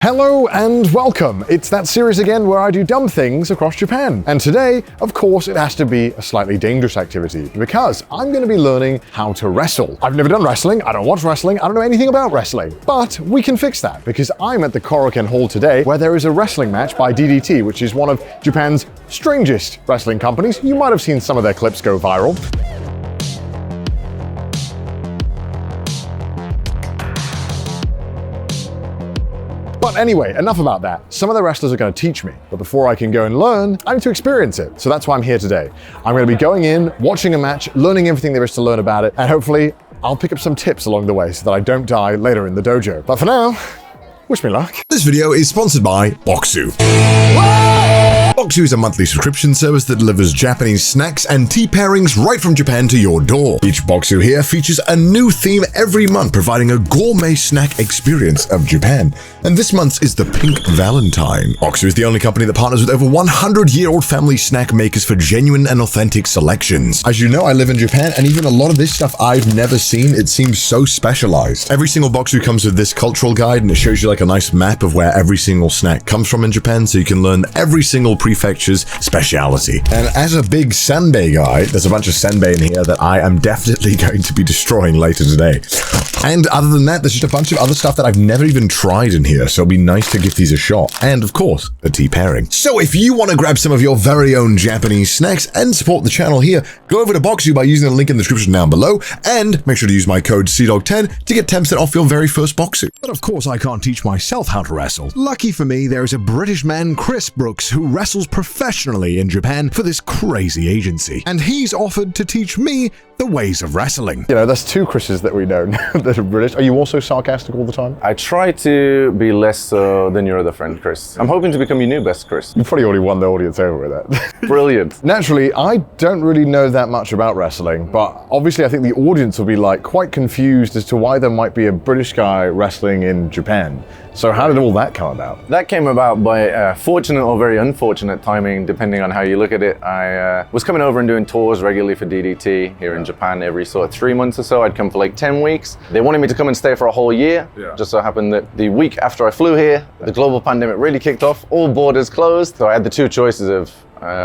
Hello and welcome. It's that series again where I do dumb things across Japan. And today, of course, it has to be a slightly dangerous activity because I'm going to be learning how to wrestle. I've never done wrestling, I don't watch wrestling, I don't know anything about wrestling. But we can fix that because I'm at the Korakuen Hall today where there is a wrestling match by DDT, which is one of Japan's strangest wrestling companies. You might have seen some of their clips go viral. But anyway, enough about that. Some of the wrestlers are going to teach me, but before I can go and learn, I need to experience it. So that's why I'm here today. I'm going to be going in, watching a match, learning everything there is to learn about it, and hopefully I'll pick up some tips along the way so that I don't die later in the dojo. But for now, wish me luck. This video is sponsored by Boxu. Boxu is a monthly subscription service that delivers Japanese snacks and tea pairings right from Japan to your door. Each Boxu here features a new theme every month, providing a gourmet snack experience of Japan. And this month's is the Pink Valentine. Boxu is the only company that partners with over 100-year-old family snack makers for genuine and authentic selections. As you know, I live in Japan, and even a lot of this stuff I've never seen. It seems so specialized. Every single Boxu comes with this cultural guide, and it shows you like a nice map of where every single snack comes from in Japan, so you can learn every single prefecture's speciality. And as a big senbei guy, there's a bunch of senbei in here that I am definitely going to be destroying later today. And other than that, there's just a bunch of other stuff that I've never even tried in here, so it'll be nice to give these a shot. And of course, a tea pairing. So if you want to grab some of your very own Japanese snacks and support the channel here, go over to Boxu by using the link in the description down below, and make sure to use my code CDawg10 to get 10% off your very first Boxu. But of course, I can't teach myself how to wrestle. Lucky for me, there is a British man, Chris Brooks, who wrestles professionally in Japan for this crazy agency. And he's offered to teach me the ways of wrestling. You know, there's two Chris's that we know that are British. Are you also sarcastic all the time? I try to be less so than your other friend, Chris. I'm hoping to become your new best, Chris. You've probably already won the audience over with that. Brilliant. Naturally, I don't really know that much about wrestling, but obviously I think the audience will be like quite confused as to why there might be a British guy wrestling in Japan. So how did all that come about? That came about by fortunate or very unfortunate timing, depending on how you look at it. I was coming over and doing tours regularly for DDT here in Japan every sort of 3 months or so. I'd come for like 10 weeks. They wanted me to come and stay for a whole year. Just so happened that the week after I flew here, the global pandemic really kicked off. All borders closed. So I had the two choices of,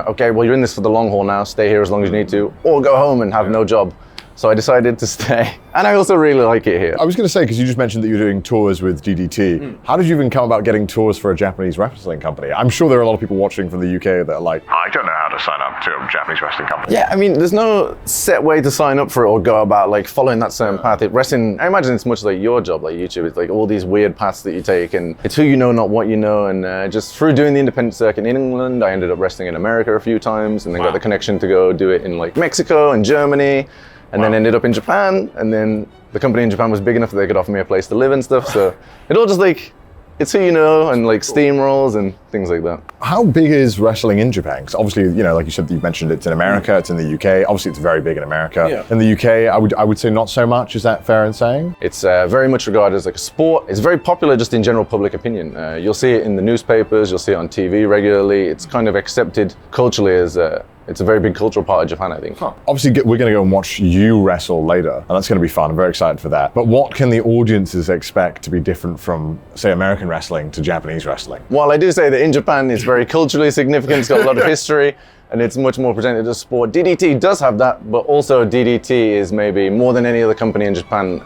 okay, well, you're in this for the long haul now. Stay here as long as you need to, or go home and have no job. So I decided to stay. And I also really like it here. I was going to say, because you just mentioned that you're doing tours with DDT. How did you even come about getting tours for a Japanese wrestling company? I'm sure there are a lot of people watching from the UK that are like, I don't know how to sign up to a Japanese wrestling company. Yeah, I mean, there's no set way to sign up for it or go about like following that certain path. Wrestling, I imagine it's much like your job, like YouTube. It's like all these weird paths that you take, and it's who you know, not what you know. And just through doing the independent circuit in England, I ended up wrestling in America a few times, and then got the connection to go do it in like Mexico and Germany. And then ended up in Japan, and then the company in Japan was big enough that they could offer me a place to live and stuff. So it all just like, it's who you know, and like steamrolls and things like that. How big is wrestling in Japan? Because obviously, you know, like you said, you mentioned it's in America, it's in the UK. Obviously, it's very big in America. Yeah. In the UK, I would say not so much. Is that fair in saying? It's very much regarded as like a sport. It's very popular just in general public opinion. You'll see it in the newspapers, you'll see it on TV regularly. It's kind of accepted culturally as it's a very big cultural part of Japan, I think. Obviously, we're going to go and watch you wrestle later, and that's going to be fun. I'm very excited for that. But what can the audiences expect to be different from, say, American wrestling to Japanese wrestling? Well, I do say that in Japan, it's very culturally significant. It's got a lot of history, and it's much more presented as sport. DDT does have that, but also DDT is maybe more than any other company in Japan.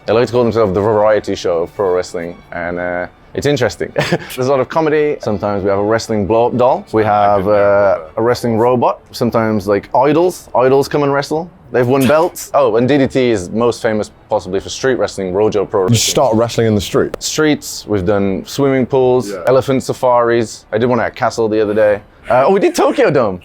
They like to call themselves the variety show of pro wrestling, and it's interesting. There's a lot of comedy. Sometimes we have a wrestling blow-up doll. We have a wrestling robot. Sometimes like idols come and wrestle. They've won belts. Oh, and DDT is most famous possibly for street wrestling, Rojo Pro Wrestling. You start wrestling in the street? Streets, we've done swimming pools, elephant safaris. I did one at a castle the other day. We did Tokyo Dome.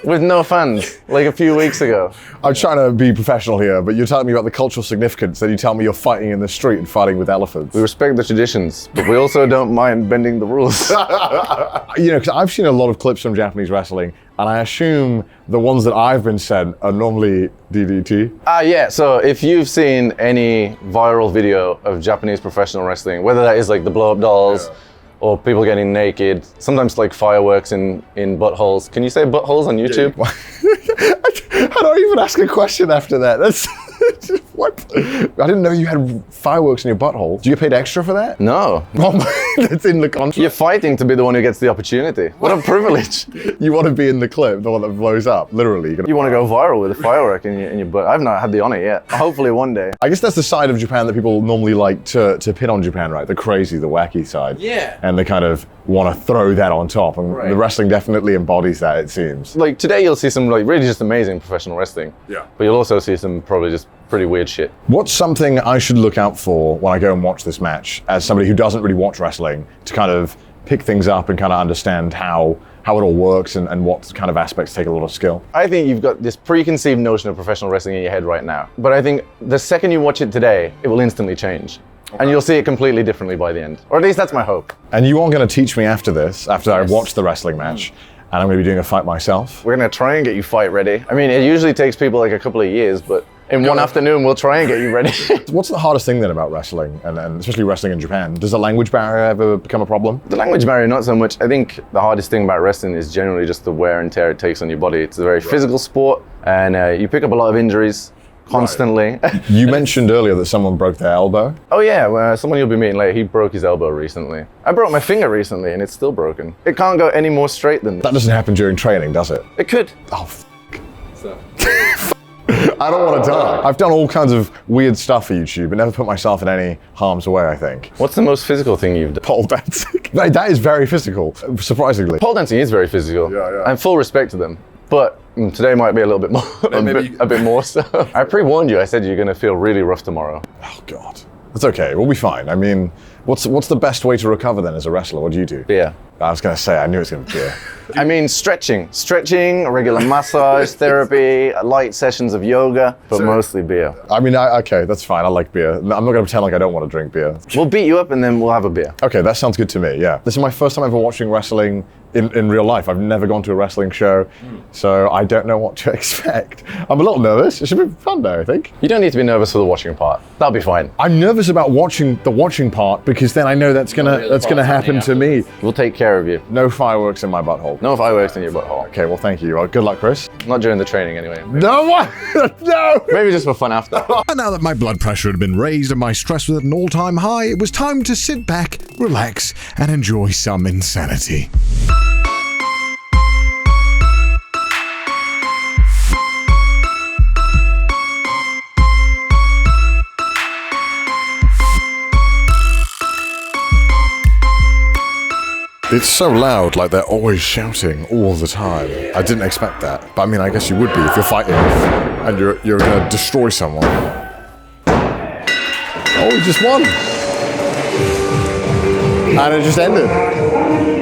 With no fans, like a few weeks ago. I'm trying to be professional here, but you're telling me about the cultural significance, then you tell me you're fighting in the street and fighting with elephants. We respect the traditions, but we also don't mind bending the rules. You know, because I've seen a lot of clips from Japanese wrestling, and I assume the ones that I've been sent are normally DDT. Yeah, so if you've seen any viral video of Japanese professional wrestling, whether that is like the blow-up dolls, or people getting naked, sometimes like fireworks in buttholes. Can you say buttholes on YouTube? How do I even ask a question after that? That's What? I didn't know you had fireworks in your butthole. Do you get paid extra for that? No. Oh my, that's in the contract. You're fighting to be the one who gets the opportunity. What a privilege. You want to be in the clip, the one that blows up, literally. You want to go viral with a firework in your butt. I've not had the honor yet. Hopefully one day. I guess that's the side of Japan that people normally like to pin on Japan, right? The crazy, the wacky side. Yeah. And they kind of want to throw that on top. And the wrestling definitely embodies that, it seems. Like today you'll see some like really just amazing professional wrestling. Yeah. But you'll also see some probably just pretty weird shit. What's something I should look out for when I go and watch this match as somebody who doesn't really watch wrestling to kind of pick things up and kind of understand how it all works and what kind of aspects take a lot of skill? I think you've got this preconceived notion of professional wrestling in your head right now. But I think the second you watch it today, it will instantly change. Okay. And you'll see it completely differently by the end. Or at least that's my hope. And you are going to teach me after this, after I watch the wrestling match, and I'm going to be doing a fight myself. We're going to try and get you fight ready. I mean, it usually takes people like a couple of years, but in one afternoon, we'll try and get you ready. What's the hardest thing then about wrestling, and especially wrestling in Japan? Does the language barrier ever become a problem? The language barrier, not so much. I think the hardest thing about wrestling is generally just the wear and tear it takes on your body. It's a very physical sport, and you pick up a lot of injuries constantly. You mentioned earlier that someone broke their elbow. Oh yeah, well, someone you'll be meeting later, he broke his elbow recently. I broke my finger recently, and it's still broken. It can't go any more straight than this. That doesn't happen during training, does it? It could. Oh, so. I don't want to die. I've done all kinds of weird stuff for YouTube, but never put myself in any harm's way, I think. What's the most physical thing you've done? Pole dancing. That is very physical, surprisingly. Pole dancing is very physical. Yeah. And full respect to them. But today might be a little bit more, a bit more so. I pre-warned you, I said you're gonna feel really rough tomorrow. Oh God. That's okay, we'll be fine. I mean, what's the best way to recover then as a wrestler? What do you do? Beer. I was gonna say, I knew it was gonna be beer. I mean, stretching, regular massage, therapy, light sessions of yoga, but mostly beer. I mean, okay, that's fine, I like beer. I'm not gonna pretend like I don't want to drink beer. We'll beat you up and then we'll have a beer. Okay, that sounds good to me, yeah. This is my first time ever watching wrestling in real life. I've never gone to a wrestling show, so I don't know what to expect. I'm a little nervous. It should be fun though, I think. You don't need to be nervous for the watching part. That'll be fine. I'm nervous about watching the watching part because then I know that's gonna happen to me. We'll take care of you. No fireworks in my butthole. No fireworks in your butthole. Okay, well thank you. Well, good luck, Chris. Not during the training anyway. No, what? No! Maybe just for fun after. And now that my blood pressure had been raised and my stress was at an all-time high, it was time to sit back, relax, and enjoy some insanity. It's so loud, like they're always shouting all the time. I didn't expect that, but I mean, I guess you would be if you're fighting and you're gonna destroy someone. Oh, he just won. And it just ended.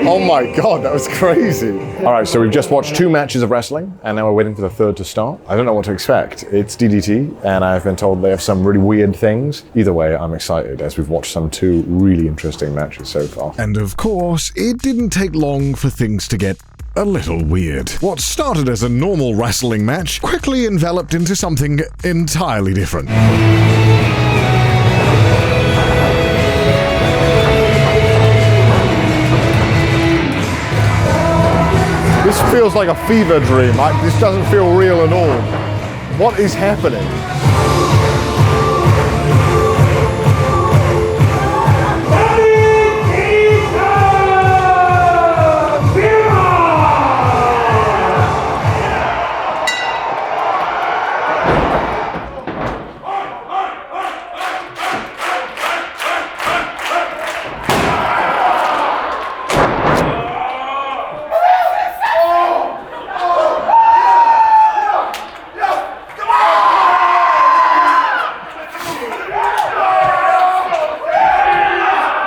Oh my God, that was crazy. All right, so we've just watched 2 matches of wrestling, and now we're waiting for the third to start. I don't know what to expect. It's DDT, and I've been told they have some really weird things. Either way, I'm excited, as we've watched some 2 really interesting matches so far. And of course, it didn't take long for things to get a little weird. What started as a normal wrestling match quickly enveloped into something entirely different. This feels like a fever dream. This doesn't feel real at all. What is happening?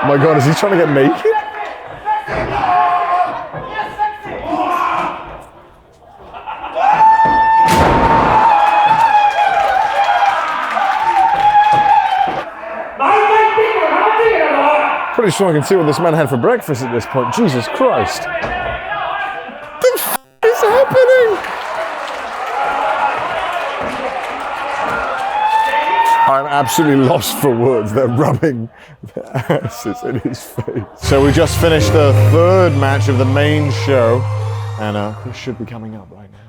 Oh my God, is he trying to get naked? Pretty sure I can see what this man had for breakfast at this point. Jesus Christ. The f is happening? I'm absolutely lost for words. They're rubbing their asses in his face. So we just finished the 3rd match of the main show, and Chris should be coming up right now.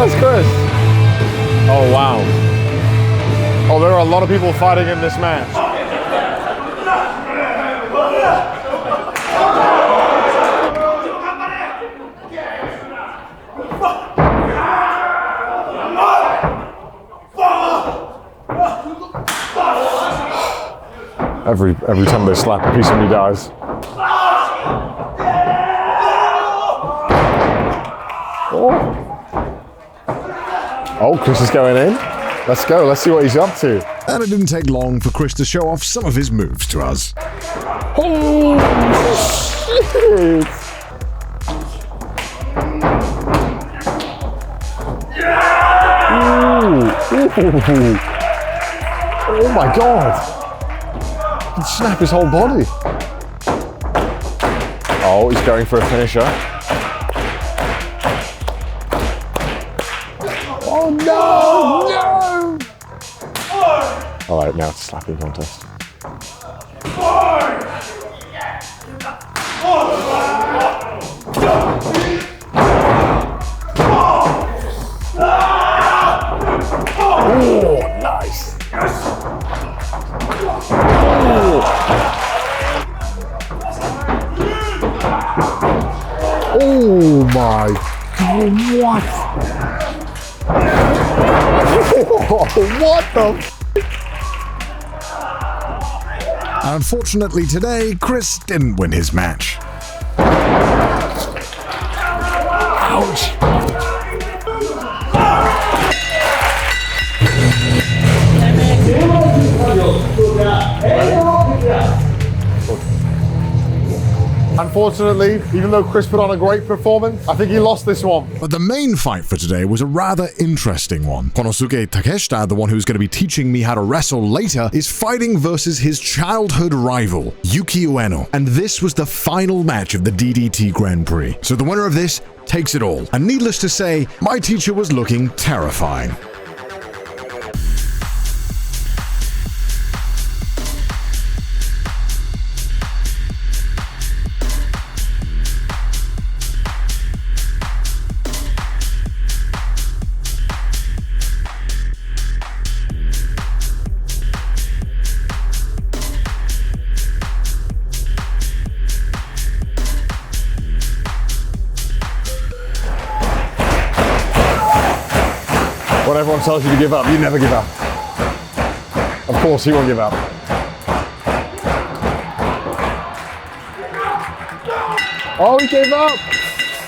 That's Chris. Oh, wow. Oh, there are a lot of people fighting in this match. Every time they slap, a piece of me dies. Oh, Chris is going in. Let's go. Let's see what he's up to. And it didn't take long for Chris to show off some of his moves to us. Oh, shit. Ooh. Oh my God. He can snap his whole body. Oh, he's going for a finisher. Oh no! No! All right, now it's a slapping contest. Oh, nice. Oh my God, what? What the? Unfortunately today, Chris didn't win his match. Ouch. Unfortunately, even though Chris put on a great performance, I think he lost this one. But the main fight for today was a rather interesting one. Konosuke Takeshita, the one who's going to be teaching me how to wrestle later, is fighting versus his childhood rival, Yuki Ueno. And this was the final match of the DDT Grand Prix. So the winner of this takes it all. And needless to say, my teacher was looking terrifying. When everyone tells you to give up, you never give up. Of course, he won't give up. Oh, he gave up!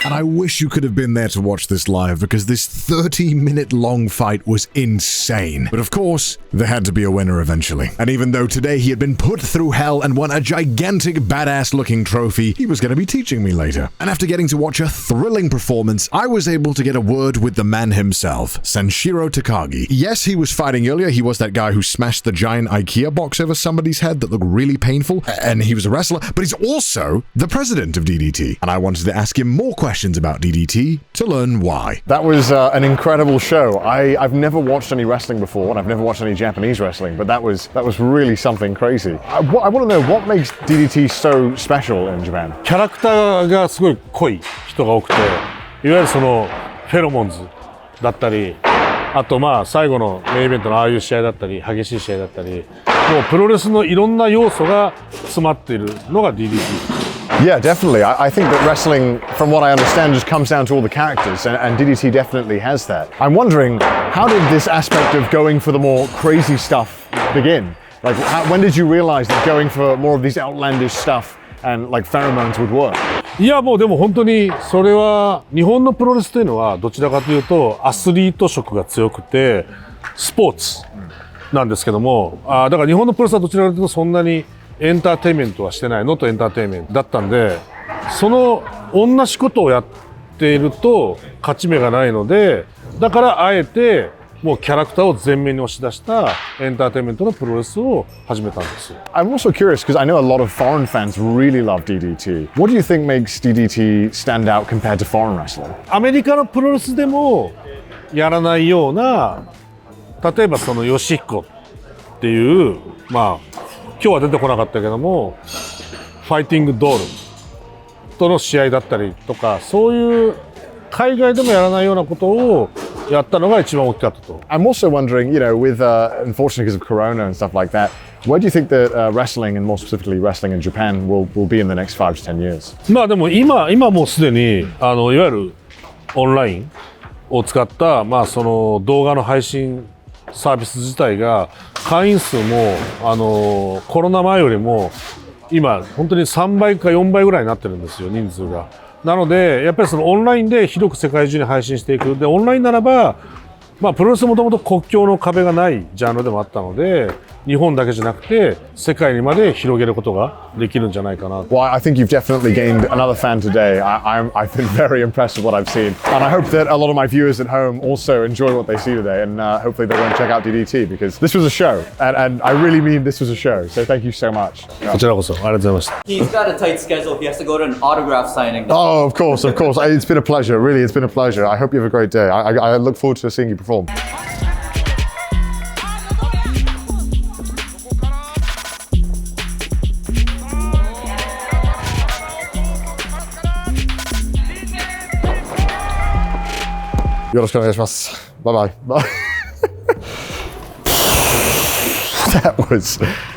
And I wish you could have been there to watch this live because this 30-minute long fight was insane. But of course, there had to be a winner eventually. And even though today he had been put through hell and won a gigantic badass-looking trophy, he was going to be teaching me later. And after getting to watch a thrilling performance, I was able to get a word with the man himself, Sanshiro Takagi. Yes, he was fighting earlier. He was that guy who smashed the giant IKEA box over somebody's head that looked really painful. And he was a wrestler, but he's also the president of DDT. And I wanted to ask him more questions about DDT to learn why. That was an incredible show. I've never watched any wrestling before, and I've never watched any Japanese wrestling, but that was really something crazy. I want to know what makes DDT so special in Japan. キャラクターがすごい濃い人が多くて、いわゆるそのフェロモンズだったり、あとまあ最後のメインイベントのああいう試合だったり、激しい試合だったり、もうプロレスのいろんな要素が詰まっているのが DDT。 Yeah, definitely. I think that wrestling, from what I understand, just comes down to all the characters, and DDT definitely has that. I'm wondering, how did this aspect of going for the more crazy stuff begin? Like, when did you realize that going for more of these outlandish stuff and like pheromones would work? いやもうでも本当にそれは日本のプロレスというのはどちらかというとアスリート色が強くてスポーツなんですけども、だから日本のプロレスはどちらかというとそんなにエンターテインメントはしてないのとエンターテインメントだったんで、その同じことをやっていると勝ち目がないので、だからあえてもうキャラクターを前面に押し出したエンターテインメントのプロレスを始めたんです。I'm also curious because I know a lot of foreign fans really love DDT. What do you think makes DDT stand out compared to foreign wrestling? アメリカのプロレスでもやらないような、例えばそのヨシヒコっていうまあ今日は出てこなかったけどもファイティングドールとの試合だったりとか、そういう海外でもやらないようなことをやったのが一番大きかったと。I'm also wondering, with unfortunately because of Corona and stuff like that, where do you think that wrestling, and more specifically wrestling in Japan, will be in the next 5 to 10 years? まあでも今もうすでにいわゆるオンラインを使った、その動画の配信サービス自体が会員数もコロナ前よりも今本当に3倍か4倍ぐらいになってるんですよ、人数が。なのでやっぱりそのオンラインで広く世界中に配信していく。でオンラインならばプロレスもともと国境の壁がないジャンルでもあったので、日本だけじゃなくて世界にまで広げることができるんじゃないかな。Well, I think you've definitely gained another fan today. I've been very impressed with what I've seen, and I hope that a lot of my viewers at home also enjoy what they see today, and hopefully they'll go and check out DDT because this was a show, and I really mean this was a show. So thank you so much. こちらこそありがとうございました。 He's got a tight schedule. He has to go to an autograph signing. Oh, of course. It's been a pleasure. Really, it's been a pleasure. I hope you have a great day. I look forward to seeing you perform. よろしくお願いします。Bye bye.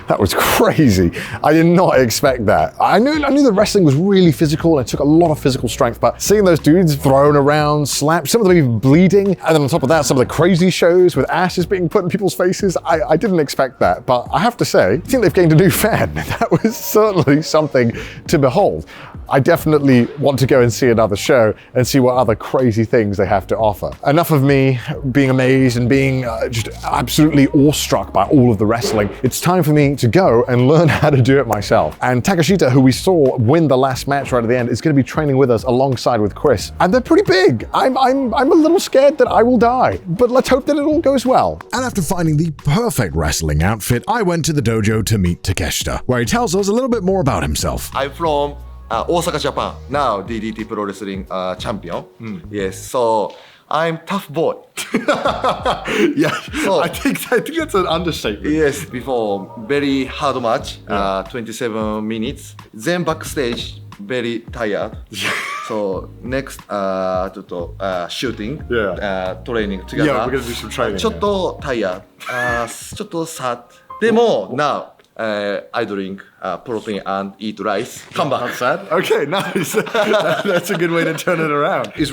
That was crazy. I did not expect that. I knew that wrestling was really physical and it took a lot of physical strength, but seeing those dudes thrown around, slapped, some of them even bleeding, and then on top of that, some of the crazy shows with ashes being put in people's faces, I didn't expect that. But I have to say, I think they've gained a new fan. That was certainly something to behold. I definitely want to go and see another show and see what other crazy things they have to offer. Enough of me being amazed and being just absolutely awestruck by all of the wrestling. It's time for me to go and learn how to do it myself. And Takashita, who we saw win the last match right at the end, is going to be training with us alongside with Chris. And they're pretty big. I'm a little scared that I will die, but let's hope that it all goes well. And after finding the perfect wrestling outfit, I went to the dojo to meet Takeshita, where he tells us a little bit more about himself. I'm from Osaka, Japan. Now DDT Pro Wrestling champion. Yes, so I'm tough boy. Yeah, So- I think that's an understatement. Yes, before very hard match, 27 minutes. Then backstage, very tired. So next shooting, training together. Yeah, we're gonna do some training. ちょっと tired. ちょっと sad. でも now I drink protein and eat rice. Come back. That's sad. Okay, nice. That's a good way to turn it around. Is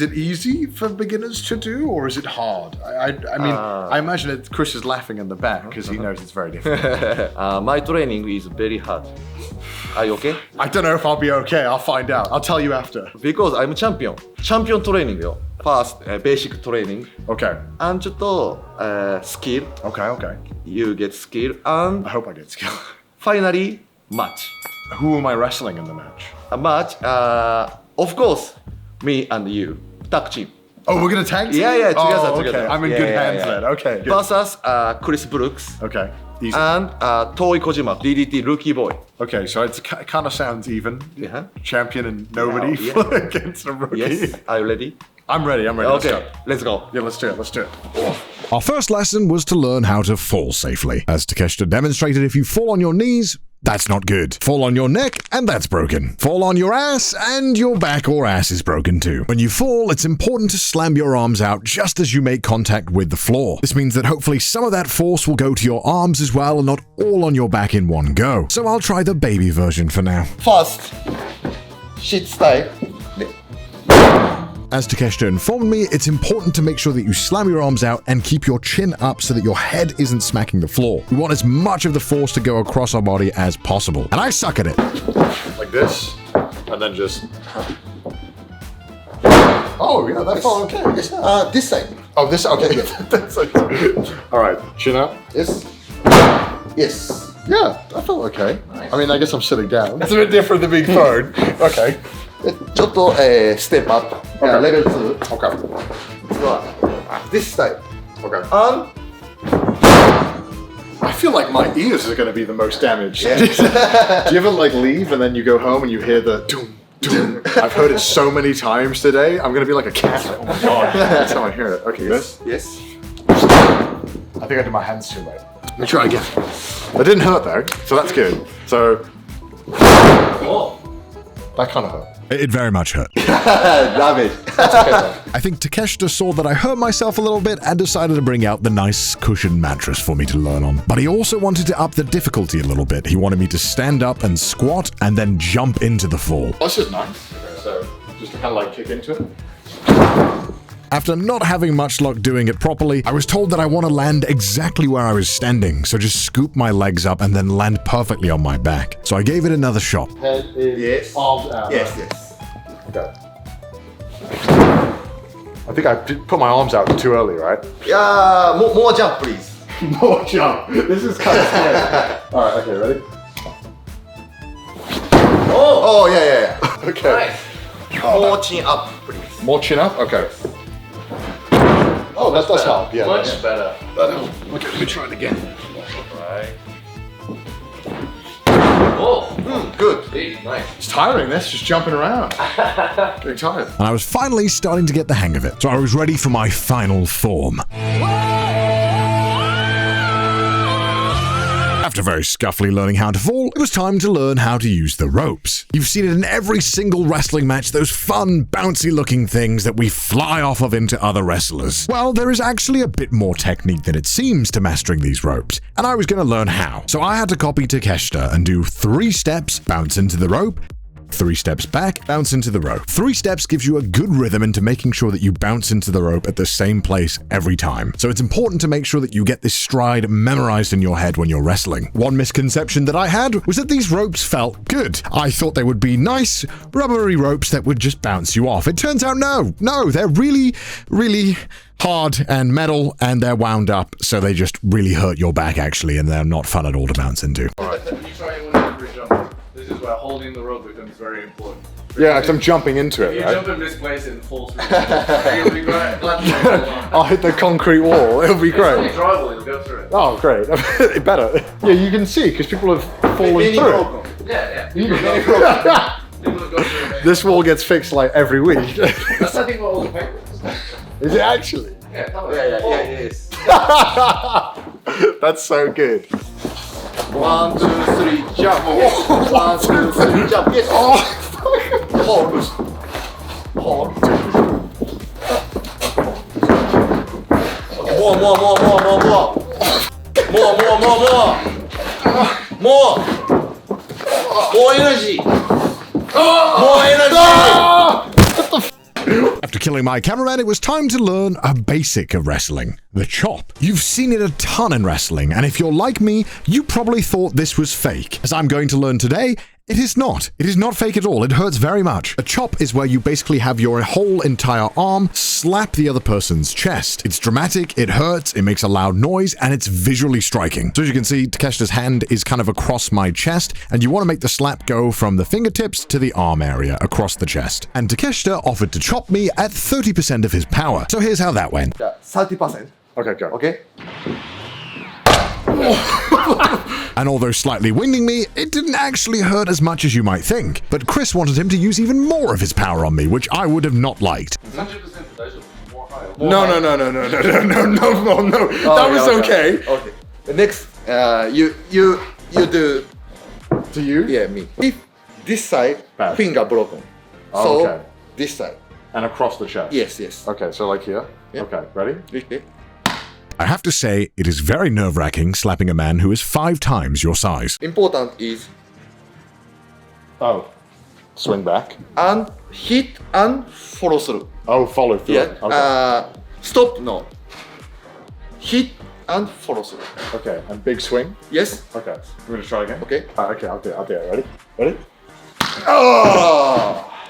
it easy for beginners to do, or is it hard? I mean, I imagine Chris is laughing in the back because he knows it's very difficult. My training is very hard. Are you okay? I don't know if I'll be okay. I'll find out. I'll tell you after. Because I'm champion. Champion training よ。First, basic training. Okay. And ちょっとskill. Okay. You get skill. And I hope I get skill. finally, match. Who am I wrestling in the match? A match, of course, me and you. Tag team. Oh, we're gonna tag team? Yeah, together, okay. together. I'm in good hands then. Okay. Good. Versus Chris Brooks. Okay. Easy. And Toi Kojima, DDT rookie boy. Okay, so it kind of sounds even. Yeah. Champion and nobody Yeah. against a rookie. Yes, are you ready? I'm ready. Okay, let's go. Yeah, let's do it. Our first lesson was to learn how to fall safely. As Takeshita demonstrated, if you fall on your knees, that's not good. Fall on your neck, and that's broken. Fall on your ass, and your back or ass is broken too. When you fall, it's important to slam your arms out just as you make contact with the floor. This means that hopefully some of that force will go to your arms as well and not all on your back in one go. So I'll try the baby version for now. First, shit style. As Takeshita informed me, it's important to make sure that you slam your arms out and keep your chin up so that your head isn't smacking the floor. We want as much of the force to go across our body as possible. And I suck at it. Like this, and then just. Oh yeah, that felt okay. This side. Oh, this okay. That's okay. All right, chin up. Yes. Yes. Yeah, that felt okay. I mean, I guess I'm sitting down. It's a bit different than being thrown. Okay. ちょっとステップアップ。Okay. レベル2。 Okay. 次は this side. Okay. And I feel like my ears are going to be the most damaged. Yeah. Do you ever like leave and then you go home and you hear the doom, doom? I've heard it so many times today. I'm going to be like a cat. Oh my god. That's how I hear it. Okay, this. yes. I think I did my hands too late. Let me try again. That didn't hurt though, so that's good. So that kind of hurt. It very much hurt. Damage. I think Takeshita saw that I hurt myself a little bit and decided to bring out the nice cushioned mattress for me to learn on. But he also wanted to up the difficulty a little bit. He wanted me to stand up and squat and then jump into the fall. This is nice. Okay, so just to kind of like kick into it. After not having much luck doing it properly, I was told that I want to land exactly where I was standing, so just scoop my legs up and then land perfectly on my back. So I gave it another shot. Head in, Yes. arms out. Yes, yes. Okay. I think I did put my arms out too early, right? Yeah, more jump, please. More jump. This is kind of scary. All right, okay, ready? Oh, yeah. Okay. More chin up, please. More chin up? Okay. Oh, that does help. Yeah. Much better. Okay, let me try it again. Right. Good. Nice. It's tiring, this, just jumping around. Getting tired. And I was finally starting to get the hang of it, so I was ready for my final form. After very scuffly learning how to fall, it was time to learn how to use the ropes. You've seen it in every single wrestling match, those fun, bouncy looking things that we fly off of into other wrestlers. Well, there is actually a bit more technique than it seems to mastering these ropes, and I was going to learn how. So I had to copy Takeshita and do 3 steps, bounce into the rope, 3 steps back, bounce into the rope. 3 steps gives you a good rhythm into making sure that you bounce into the rope at the same place every time. So it's important to make sure that you get this stride memorized in your head when you're wrestling. One misconception that I had was that these ropes felt good. I thought they would be nice, rubbery ropes that would just bounce you off. It turns out no, they're really, really hard and metal, and they're wound up, so they just really hurt your back actually, and they're not fun at all to bounce into. This is where holding the rope becomes very important. Yeah, because I'm jumping into it, You right? jump in this place and fall through. You'll be great. I'll hit the concrete wall. It'll be It's great. drivable, you'll go through it. Oh, great. It better. Yeah, you can see, because people have fallen through. Yeah. You- People have gone through it. This wall gets fixed like every week. That's I think what all the paper is. Is it actually? Yeah, it is. That's so good. 1, 2, 3, jump. 1, 2, 3, jump. Yes. Hold. More. More energy. More energy. After killing my cameraman, it was time to learn a basic of wrestling, the chop. You've seen it a ton in wrestling, and if you're like me, you probably thought this was fake. As I'm going to learn today, it is not. It is not fake at all. It hurts very much. A chop is where you basically have your whole entire arm slap the other person's chest. It's dramatic, it hurts, it makes a loud noise, and it's visually striking. So as you can see, Takeshita's hand is kind of across my chest, and you want to make the slap go from the fingertips to the arm area across the chest. And Takeshita offered to chop me at 30% of his power. So here's how that went. 30%. Okay, go. Okay? And although slightly winding me, it didn't actually hurt as much as you might think. But Chris wanted him to use even more of his power on me, which I would have not liked. 100% for those more higher. No. That was okay. Okay. Next, you do. To you? Yeah, me. If this side Bad. finger broken, Oh, so okay. this side. And across the chest? Yes. Okay, so like here? Yeah. Okay, ready? Okay. I have to say, it is very nerve-wracking slapping a man who is 5 times your size. Important is Oh. Swing back. and hit and follow through. Oh, follow through. Yeah. Okay. Stop. No. Hit and follow through. Okay, and big swing. Yes. Okay, we're gonna try again. Okay. Okay, I'll do it. Ready?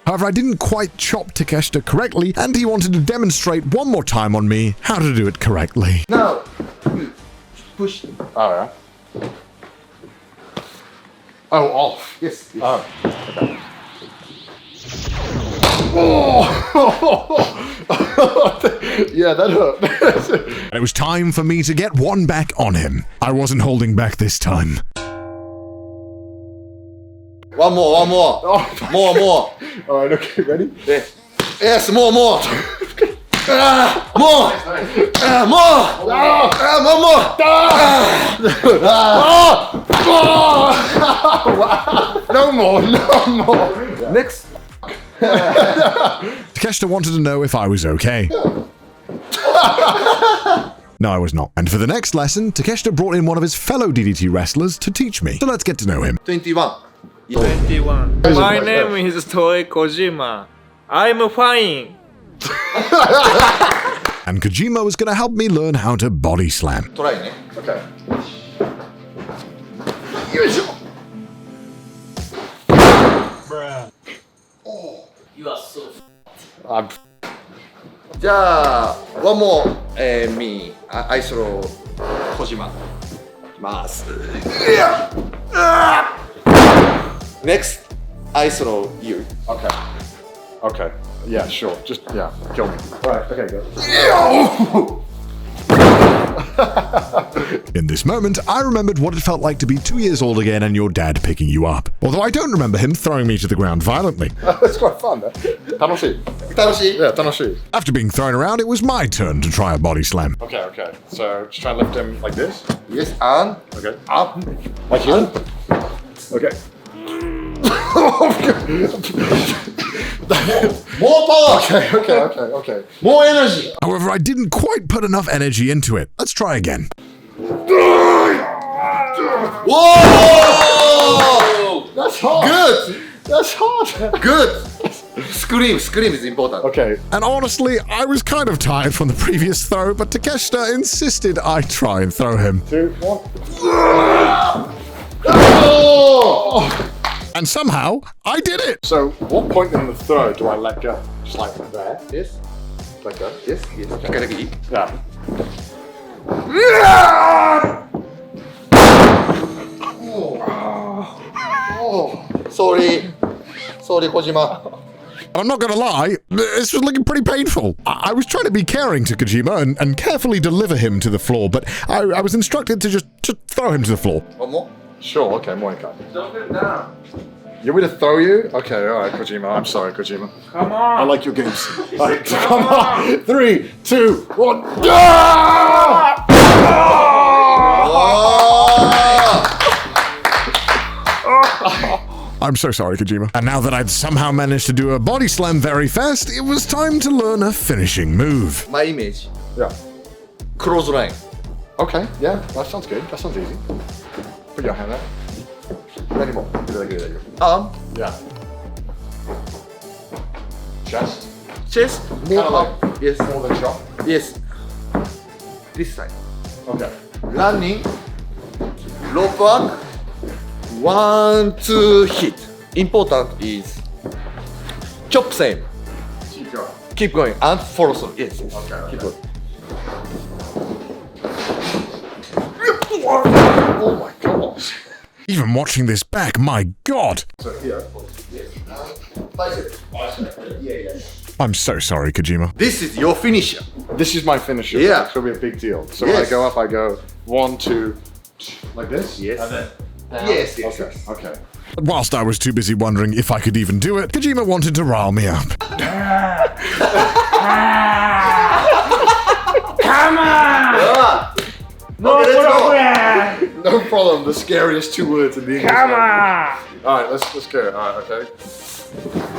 However, I didn't quite chop Takeshita correctly, and he wanted to demonstrate one more time on me how to do it correctly. Now, push. Oh, yeah. Oh, off. Yes. Oh, okay. Yeah, that hurt. And it was time for me to get one back on him. I wasn't holding back this time. One more. More. All right, okay, ready? Yes. More. More. More. No more. Next. Takeshita wanted to know if I was okay. No, I was not. And for the next lesson, Takeshita brought in one of his fellow DDT wrestlers to teach me. So let's get to know him. 21. 21. My name is Toei Kojima. I'm fine. And Kojima was going to help me learn how to body slam. トライね。 Okay. You are so. I'm じゃあ、one more, me, アイソロ小島。いきます。Next, アイソロ you. okay. Okay. Yeah, sure. Just yeah, kill me. Right. Okay, go. In this moment, I remembered what it felt like to be 2 years old again and your dad picking you up. Although I don't remember him throwing me to the ground violently. It's quite fun. 楽しい.楽しい Yeah, 楽しい. After being thrown around, it was my turn to try a body slam. Okay, okay. So just try and lift him like this. Yes, and Okay. up. Like here. Okay. More power! Okay, okay, okay, okay. More energy! However, I didn't quite put enough energy into it. Let's try again. Whoa! That's hard. Good! That's hard. Good! Scream is important. Okay. And honestly, I was kind of tired from the previous throw, but Takeshita insisted I try and throw him. 2, 1. Oh! And somehow, I did it! So, what point in the throw do I let go? Just like there. Yes, Let go. yes, yes. 一回だけいい Yeah. Sorry, Kojima. I'm not gonna lie, this was looking pretty painful. I was trying to be caring to Kojima and carefully deliver him to the floor, but I was instructed to just throw him to the floor. One more? Sure, okay, Moika. Don't put it down. You want me to throw you? Okay, alright, Kojima. I'm sorry, Kojima. Come on. I like your games. Alright, come on! 3, 2, 1. Ah! I'm so sorry, Kojima. And now that I'd somehow managed to do a body slam very fast, it was time to learn a finishing move. My image. Yeah. Close line. Okay, yeah, that sounds good. That sounds easy. Put your hand out. Any more. Arm. Yeah. Chest. Chest. More Kinda like up. Yes. more than chop. Yes. This side. Okay. Running. Rope work. 1, 2 hit. Important is chop same. Keep going. Keep going and follow through. Yes. Yes. Okay. Keep going. Oh my god. Even watching this back, my god! So here. Bicep. Yeah. I'm so sorry, Kojima. This is your finisher. This is my finisher. Yeah. It's gonna be a big deal. So when Yes. I go up, I go 1, 2, like this? Yes. Yes. Yes. Okay. Okay. Whilst I was too busy wondering if I could even do it, Kojima wanted to rile me up. Come on. No Okay, let's go. problem. No problem. The scariest 2 words in the English. Come language. on. All right, let's go. All right, okay.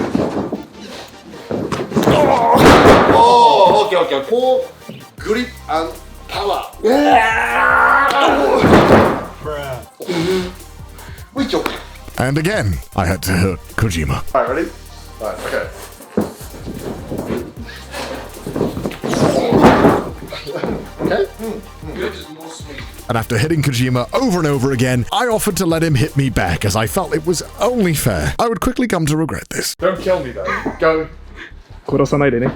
Oh, okay. Full grip and power. Which okay? And again, I had to hurt Kojima. All right, ready? All right, okay. Okay. And after hitting Kojima over and over again, I offered to let him hit me back as I felt it was only fair. I would quickly come to regret this. Don't kill me though. Go. 殺さないでね。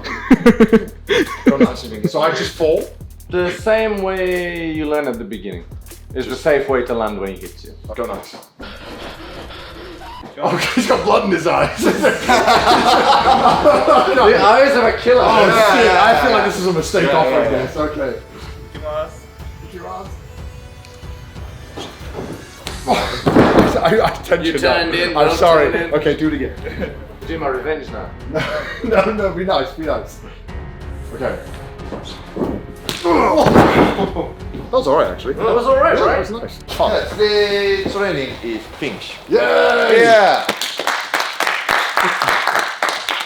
Don't answer me. So I just fall. The same way you learn at the beginning. Is the safe way to land when he hits you. Go nuts. Oh, he's got blood in his eyes. The eyes of a killer. Oh shit! yeah, I feel like this is a mistake Yeah, off yeah, like yeah. this. Okay. いきます。 I tensioned You turned up. in, I'm don't sorry. turn in. Okay, do it again. Do my revenge now. No, be nice, be nice. Okay. That was alright actually. That was alright, Yeah, right? that was nice. Fun. Yeah, today's training is finish. Yay! Yeah.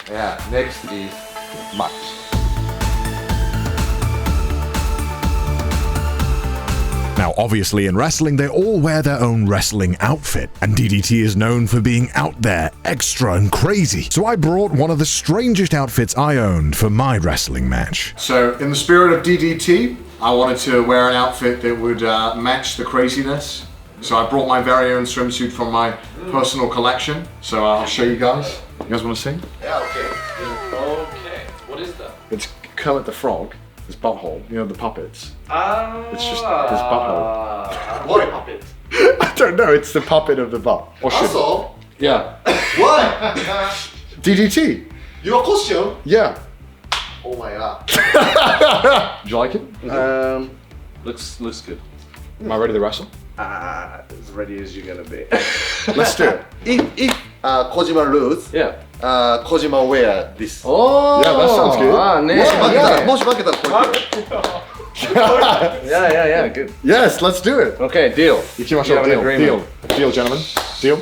Yeah, next is match. Now, obviously, in wrestling, they all wear their own wrestling outfit, and DDT is known for being out there, extra and crazy. So I brought one of the strangest outfits I owned for my wrestling match. So, in the spirit of DDT, I wanted to wear an outfit that would match the craziness. So I brought my very own swimsuit from my personal collection. So I'll show you guys. You guys want to see? Yeah, okay. Okay. What is that? It's Kermit the Frog, his butthole, you know, the puppets. Ah. It's just his butthole. What puppet? I don't know, it's the puppet of the butt. Or should Also, Yeah. why? DDT. Your costume? Yeah. Oh my god. Do you like it? Looks good. Am I ready to wrestle? As ready as you're gonna be. Let's do it. If Kojima lose, Yeah. Kojima wear this. Oh. Yeah, that sounds good. Ah, もし負けたら、もし負けたらこれ。 Yeah. Good. Yes, let's do it. Okay, deal. 行きましょう。We have an Deal, deal, agreement. deal, gentlemen. Deal.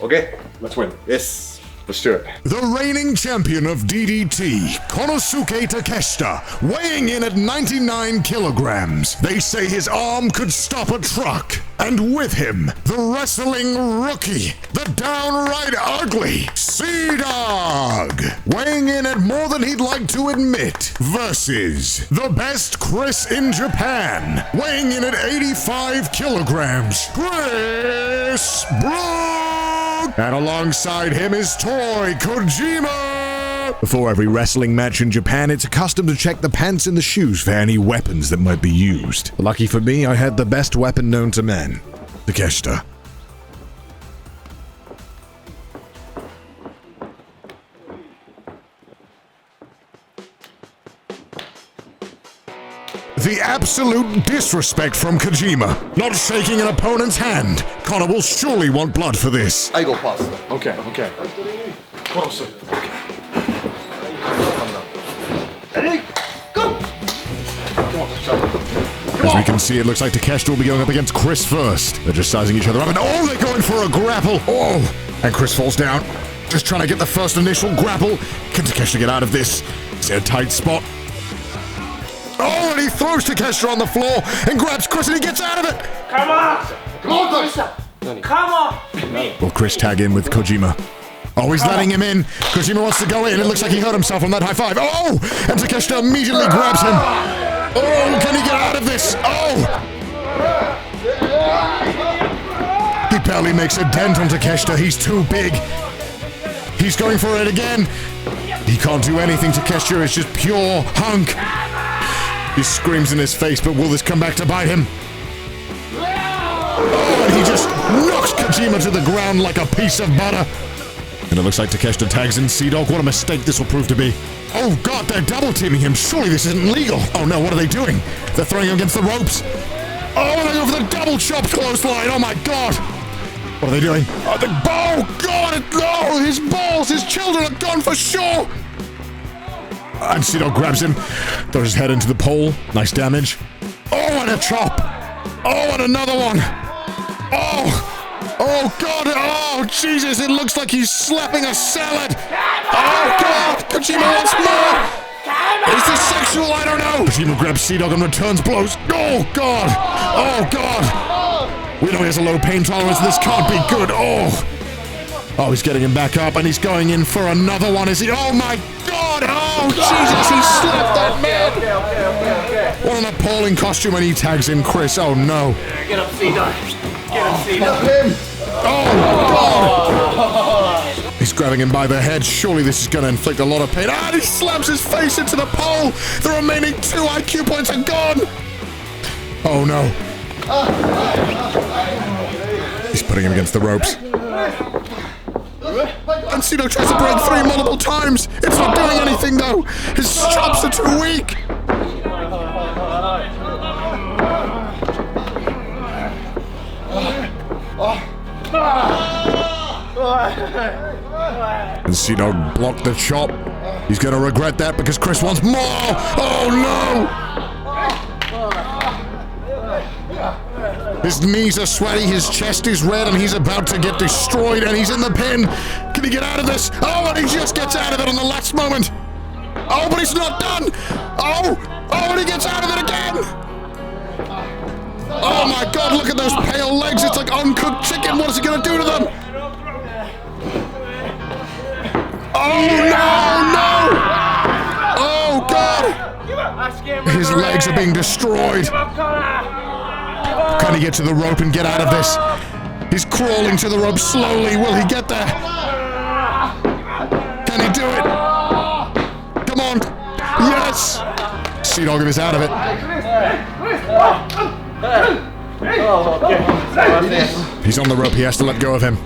Okay? Let's win. Yes. Let's do it. The reigning champion of DDT, Konosuke Takeshita, weighing in at 99 kilograms. They say his arm could stop a truck. And with him, the wrestling rookie, the downright ugly CDawg, weighing in at more than he'd like to admit, versus the best Chris in Japan, weighing in at 85 kilograms, Chris Brook. And alongside him is Toy Kojima. Before every wrestling match in Japan, it's custom to check the pants and the shoes for any weapons that might be used. Lucky for me, I had the best weapon known to man, Takeshita. The absolute disrespect from Kojima. Not shaking an opponent's hand. Connor will surely want blood for this. I go first. Okay, okay. Ready? Go! As we can see, it looks like Takeshita will be going up against Chris first. They're just sizing each other up, and oh, they're going for a grapple. Oh, and Chris falls down. Just trying to get the first initial grapple. Can Takeshita get out of this? Is it a tight spot? Oh, and he throws Takeshita on the floor and grabs Chris, and he gets out of it. Come on! Come on, guys! Come on! Will Chris tag in with Kojima? Oh, he's letting him in. Kojima wants to go in. It looks like he hurt himself on that high five. Oh, and Takeshita immediately grabs him. Oh, can he get out of this? Oh! He barely makes a dent on Takeshita. He's too big. He's going for it again. He can't do anything. Takeshita is just pure hunk. He screams in his face, but will this come back to bite him? Oh, and he just knocks Kojima to the ground like a piece of butter. And it looks like Takeshita tags in CDawg. What a mistake this will prove to be. Oh god, they're double teaming him. Surely this isn't legal. Oh no, what are they doing? They're throwing him against the ropes. Oh, and they go for the double chop clothesline. Oh my god. What are they doing? Oh, god, no, his balls, his children are gone for sure. And CDawg grabs him, throws his head into the pole. Nice damage. Oh, and a chop. Oh, and another one. Oh god, oh Jesus, it looks like he's slapping a salad. Oh god, Kojima wants more. Is this sexual? I don't know. Kojima grabs CDawg and returns blows. Oh god, oh god. We know he has a low pain tolerance, this can't be good. Oh, he's getting him back up and he's going in for another one, is he? Oh my god, oh Jesus, he slapped that man. Okay. What an appalling costume, and he tags in Chris, oh no. Get up, CDawg. Get up, CDawg. Oh, God! He's grabbing him by the head. Surely this is going to inflict a lot of pain. Ah, and he slams his face into the pole. The remaining 2 IQ points are gone. Oh, no. He's putting him against the ropes. And CDawg tries to break 3 multiple times. It's not doing anything, though. His chops are too weak. And CDawg blocked the chop. He's going to regret that because Chris wants more. Oh no! His knees are sweaty, his chest is red, and he's about to get destroyed, and he's in the pin. Can he get out of this? Oh, and he just gets out of it on the last moment. Oh, but he's not done. Oh, and he gets out of it again. Oh my God, look at those pale legs. It's like uncooked chicken. What is he going to do to them? Oh, no. Oh, God. His legs are being destroyed. Can he get to the rope and get out of this? He's crawling to the rope slowly. Will he get there? Can he do it? Come on. Yes. CDawg is out of it. He's on the rope. He has to let go of him.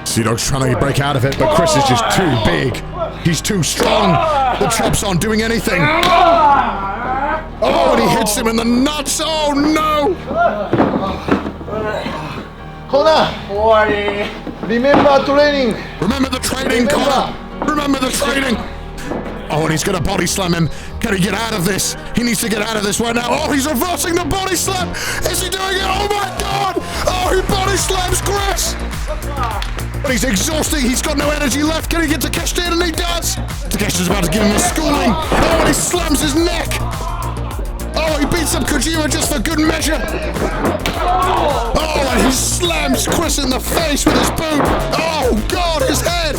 CDawg's trying to break out of it, but Chris is just too big. He's too strong. The chops aren't doing anything. Oh, and he hits him in the nuts. Oh, no. Connor, remember training. Remember the training, Connor. Remember the training. Oh, and he's going to body slam him. Can he get out of this? He needs to get out of this right now. Oh, he's reversing the body slam. Is he doing it? Oh, my God. Oh, he body slams Chris. But he's exhausting. He's got no energy left. Can he get Takeshita in? And he does. Takeshita's about to give him a schooling. Oh, and he slams his neck. Oh, he beats up Kojima just for good measure. Oh, and he slams Chris in the face with his boot. Oh, God, his head.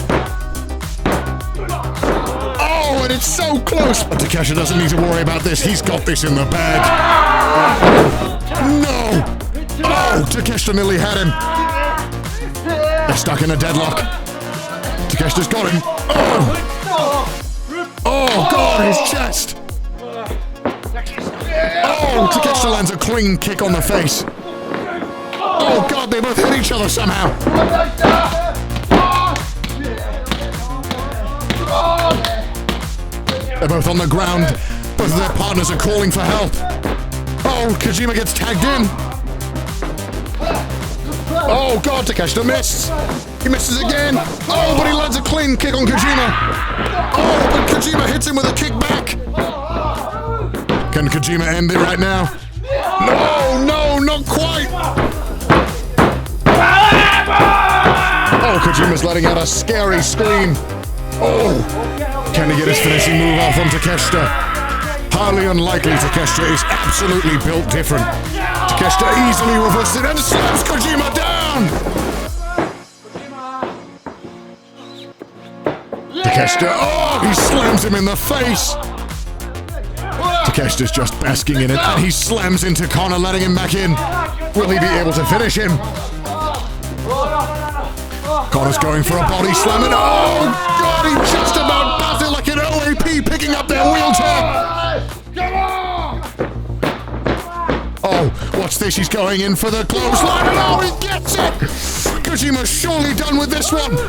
Oh, and it's so close. But Takeshita doesn't need to worry about this. He's got this in the bag. No. Oh, Takeshita nearly had him. They're stuck in a deadlock. Takeshita's got him. Oh, God, his chest. Oh, Takeshita lands a clean kick on the face. Oh, God, they both hit each other somehow. They're both on the ground. Both of their partners are calling for help. Oh, Kojima gets tagged in. Oh, God, Takeshita missed. He misses again. Oh, but he lands a clean kick on Kojima. Oh, but Kojima hits him with a kick back. Can Kojima end it right now? No, not quite. Oh, Kojima's letting out a scary scream. Oh, can he get his finishing move off on Takeshita? Highly unlikely. Takeshita is absolutely built different. Takeshita easily reverses it and slams Kojima down! Takeshita, oh, he slams him in the face! Takeshita's just basking in it and he slams into Connor, letting him back in. Will he be able to finish him? Connor's going for a body slam and oh, God, he just about does it like an OAP picking up their wheelchair! Oh, what's this? He's going in for the clothesline and oh, he gets it! Kojima's surely done with this one. 1, 2.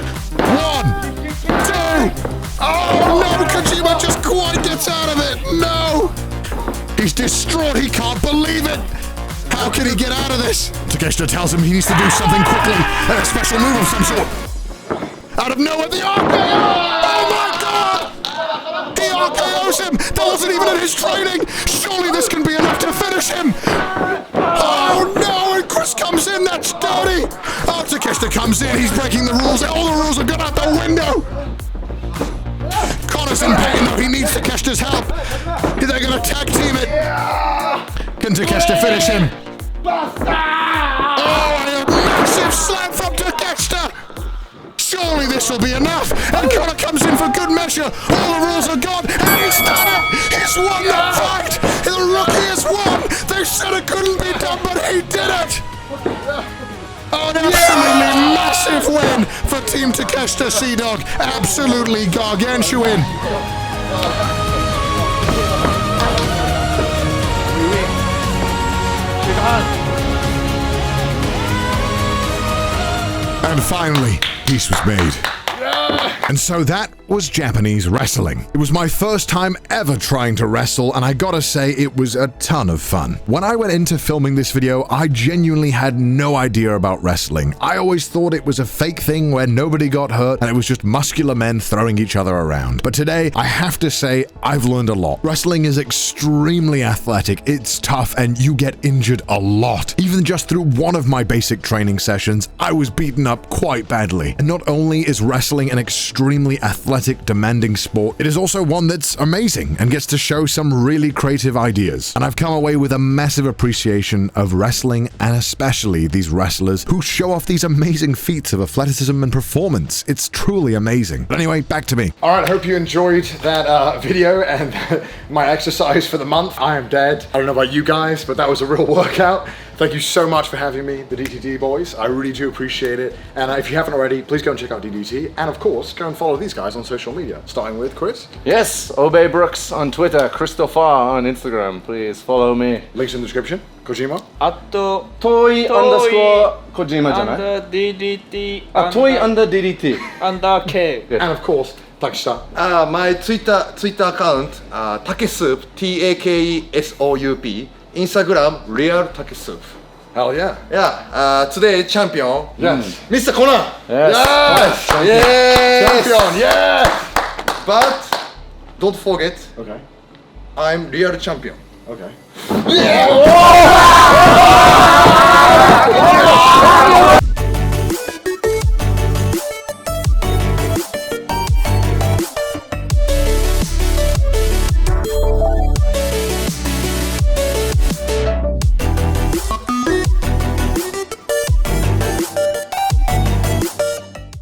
Oh no, Kojima just quite gets out of it. No! He's distraught. He can't believe it. How can he get out of this? Takeshita tells him he needs to do something quickly. A special move of some sort. Out of nowhere, the RKO! Oh my God! He RKOs him! That wasn't even in his training! Surely this can be enough to finish him! Oh no! And Chris comes in, that's dirty! Oh, Takeshita comes in, he's breaking the rules. All the rules have gone out the window! Connor's in pain though, he needs Takeshita's help. They're gonna tag team it. Can Takeshita finish him? Oh, and a massive slam from Takeshita! Surely this will be enough! And Connor comes in for good measure! All the rules are gone! And he's done it! He's won that fight! The rookie has won! They said it couldn't be done, but he did it! Oh, an absolutely massive win for Team Takeshita CDawg! Absolutely gargantuan! And finally, peace was made. And so that was Japanese wrestling. It was my first time ever trying to wrestle, and I gotta say, it was a ton of fun. When I went into filming this video, I genuinely had no idea about wrestling. I always thought it was a fake thing where nobody got hurt and it was just muscular men throwing each other around. But today, I have to say, I've learned a lot. Wrestling is extremely athletic, it's tough, and you get injured a lot. Even just through one of my basic training sessions, I was beaten up quite badly. And not only is wrestling an extremely athletic, demanding sport, it is also one that's amazing and gets to show some really creative ideas. And I've come away with a massive appreciation of wrestling, and especially these wrestlers who show off these amazing feats of athleticism and performance. It's truly amazing. But anyway, back to me. All right, I hope you enjoyed that video and my exercise for the month. I am dead. I don't know about you guys, but that was a real workout. Thank you so much for having me, the DTT boys. I really do appreciate it. And if you haven't already, please go and check out DDT. And of course, go and follow these guys on social media, starting with Chris. Yes, Obey Brooks on Twitter, Christopher on Instagram. Please follow me. Links in the description. Kojima. あと Toy underscore Kojima じゃない？ under DDT あ、Toy under DDT. under K And of course, Takeshita. My Twitter account, Takesoup, TAKESOUP. Instagram, Real Takesoup. Hell yeah. Yeah, today champion. Yes. Mr. Conan. Yes. Yes. Champion, yeah! But don't forget, Okay, I'm real champion. okay. Yeah.